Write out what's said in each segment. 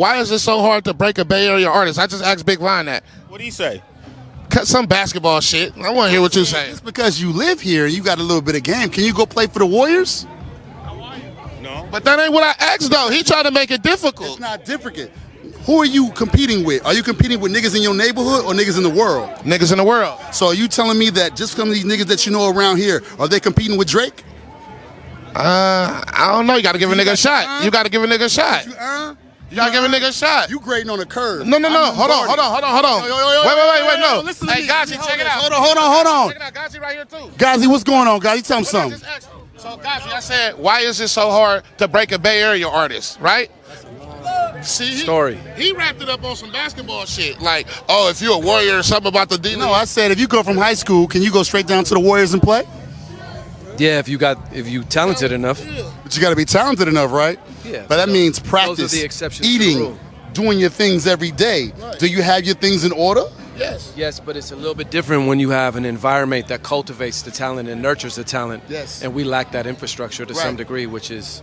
Why is it so hard to break a Bay Area artist? I just asked Big Vine that. What do you say? Cut some basketball shit. I want to hear what you say. It's because you live here and you got a little bit of game. Can you go play for the Warriors? No. But that ain't what I asked, though. He tried to make it difficult. It's not difficult. Who are you competing with? Are you competing with niggas in your neighborhood or niggas in the world? Niggas in the world. So are you telling me that just some of these niggas that you know around here, are they competing with Drake? I don't know. You got to give a nigga a shot. You got to give a nigga a shot. You got to give a nigga a shot. You grading on a curve. No. Hold on. Wait. No. Listen to Hey, me. Ghazi, check it out. Hold on. Check it out. Ghazi right here, too. Ghazi, what's going on, Ghazi? Tell him something. So, Ghazi, I said, why is it so hard to break a Bay Area artist, right? See, he wrapped it up on some basketball shit. Like, oh, if you're a Warrior or something about the D. No, I said if you go from high school, can you go straight down to the Warriors and play? Yeah, if you talented enough. But you got to be talented enough, right? Yeah. But that means practice, Those are the exceptions to the eating, rule. doing your things every day. Right. Do you have your things in order? Yes. Yes, but it's a little bit different when you have an environment that cultivates the talent and nurtures the talent. Yes. And we lack that infrastructure to some degree, which is,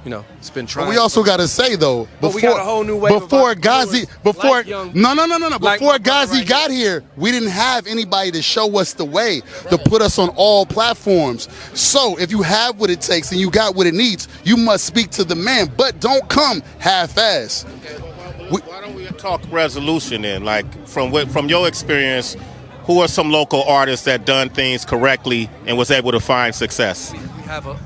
it's been trying. But we also got to say though, we got a whole new wave before Ghazi, before like young, no, like before Ghazi got here, we didn't have anybody to show us the way, to put us on all platforms. So if you have what it takes and you got what it needs, you must speak to the man, but don't come half-ass. Why don't we talk resolution then? Like from your experience, who are some local artists that done things correctly and was able to find success?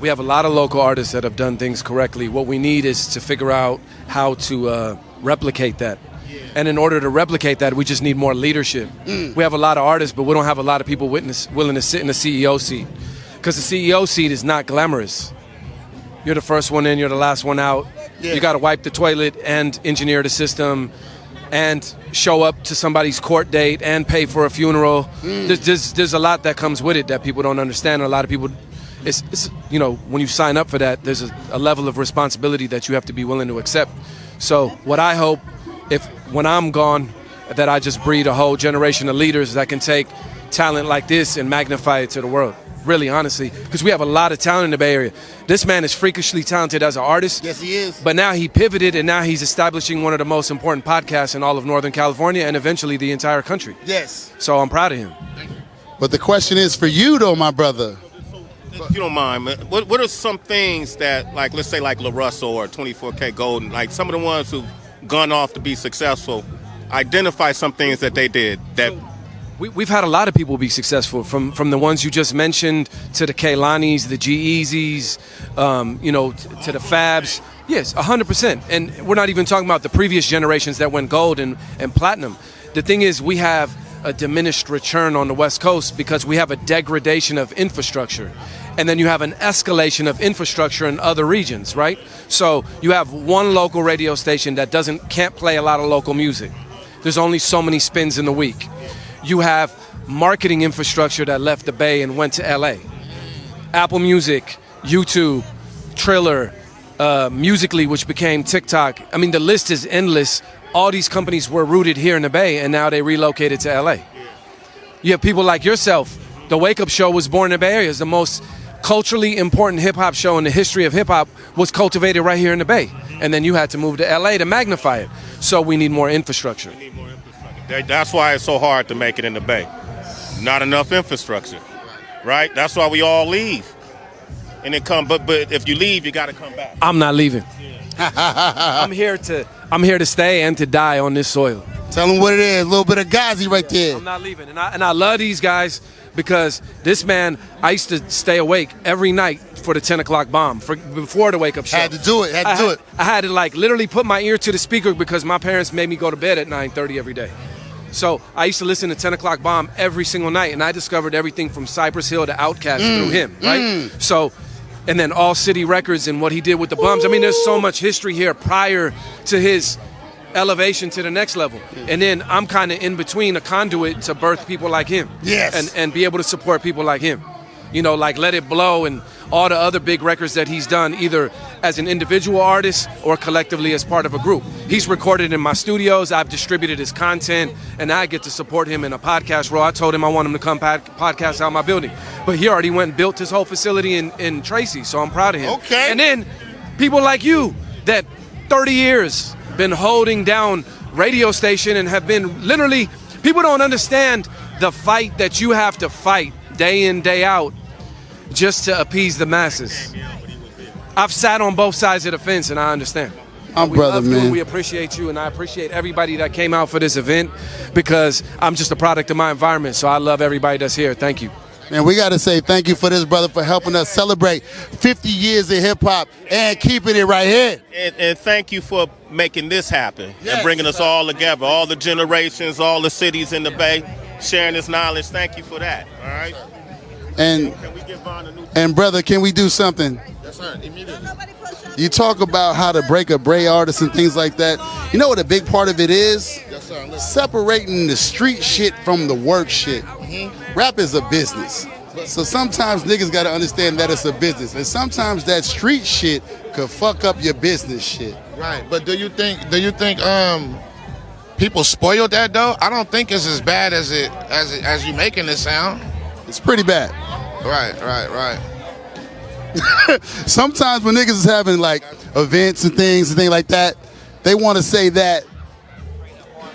We have a lot of local artists that have done things correctly. What we need is to figure out how to replicate that. And in order to replicate that, we just need more leadership. We have a lot of artists, but we don't have a lot of people willing to sit in the CEO seat. Because the CEO seat is not glamorous. You're the first one in, you're the last one out. Yeah. You got to wipe the toilet and engineer the system and show up to somebody's court date and pay for a funeral. There's a lot that comes with it that people don't understand. A lot of people, it's when you sign up for that, there's a level of responsibility that you have to be willing to accept. So what I hope, when I'm gone, that I just breed a whole generation of leaders that can take talent like this and magnify it to the world. Really, honestly, because we have a lot of talent in the Bay Area. This man is freakishly talented as an artist. Yes, he is. But now he pivoted, and now he's establishing one of the most important podcasts in all of Northern California and eventually the entire country. Yes. So I'm proud of him. But the question is for you, though, my brother. If you don't mind, man, what are some things that, like, let's say like La Russell or 24K Golden, like some of the ones who've gone off to be successful, identify some things that they did that... We've had a lot of people be successful, from the ones you just mentioned to the Kailanis, the G-Eazys, to the Fabs. Yes, 100%. And we're not even talking about the previous generations that went gold and platinum. The thing is, we have a diminished return on the West Coast because we have a degradation of infrastructure. And then you have an escalation of infrastructure in other regions, right? So you have one local radio station that can't play a lot of local music. There's only so many spins in the week. You have marketing infrastructure that left the Bay and went to LA. Apple Music, YouTube, Triller, Musical.ly, which became TikTok. I mean, the list is endless. All these companies were rooted here in the Bay, and now they relocated to LA. You have people like yourself. The Wake Up Show was born in the Bay Area. It's the most culturally important hip-hop show in the history of hip-hop, was cultivated right here in the Bay. And then you had to move to LA to magnify it. So we need more infrastructure. That's why it's so hard to make it in the Bay. Not enough infrastructure, right? That's why we all leave. And then come, but if you leave, you got to come back. I'm not leaving. I'm here to stay and to die on this soil. Tell them what it is. A little bit of Ghazi right there. I'm not leaving, and I love these guys because this man, I used to stay awake every night for the 10 o'clock bomb before the Wake Up Show. Had to do it. I had to literally put my ear to the speaker because my parents made me go to bed at 9:30 every day. So I used to listen to 10 o'clock bomb every single night, and I discovered everything from Cypress Hill to Outkast through him, right? So, and then All City Records and what he did with the Bums. I mean, there's so much history here prior to his elevation to the next level. And then I'm kind of in between, a conduit to birth people like him. Yes. And be able to support people like him. Like Let It Blow and all the other big records that he's done, either as an individual artist or collectively as part of a group. He's recorded in my studios, I've distributed his content, and I get to support him in a podcast role. I told him I want him to come podcast out my building. But he already went and built his whole facility in Tracy, so I'm proud of him. Okay. And then people like you that 30 years been holding down radio station and have been literally, people don't understand the fight that you have to fight day in, day out just to appease the masses. I've sat on both sides of the fence and I understand. I'm brother, man. We appreciate you, and I appreciate everybody that came out for this event because I'm just a product of my environment, so I love everybody that's here. Thank you. Man, we got to say thank you for this, brother, for helping us celebrate 50 years of hip-hop and keeping it right here. And thank you for making this happen and bringing us all together, all the generations, all the cities in the Bay, sharing this knowledge. Thank you for that, all right? And, can we give Von a new and brother, can we do something? Yes, sir. Immediately. You talk about how to break a Bray artist and things like that. You know what a big part of it is? Yes, sir. Separating the street shit from the work shit. Rap is a business. So sometimes niggas gotta understand that it's a business. And sometimes that street shit could fuck up your business shit. Right. But do you think people spoiled that though? I don't think it's as bad as you making it sound. It's pretty bad. Right. Sometimes when niggas is having like events and things like that, they want to say that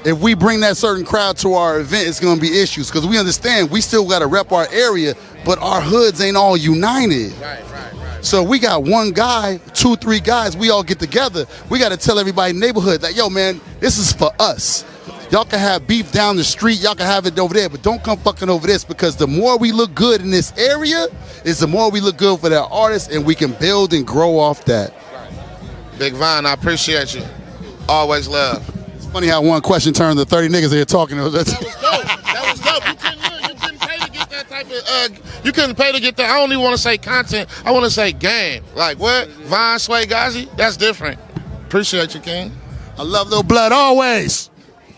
if we bring that certain crowd to our event, it's going to be issues. Because we understand we still got to rep our area, but our hoods ain't all united. Right. So we got one guy, 2, 3 guys, we all get together. We got to tell everybody in the neighborhood that, yo, man, this is for us. Y'all can have beef down the street, y'all can have it over there, but don't come fucking over this, because the more we look good in this area is the more we look good for that artist, and we can build and grow off that. Big Von, I appreciate you. Always love. It's funny how one question turned to 30 niggas here talking. That was dope. You couldn't pay to get that type of, you couldn't pay to get that. I don't even want to say content. I want to say game. Like what? Von, Sway, Ghazi? That's different. Appreciate you, King. I love Lil Blood always.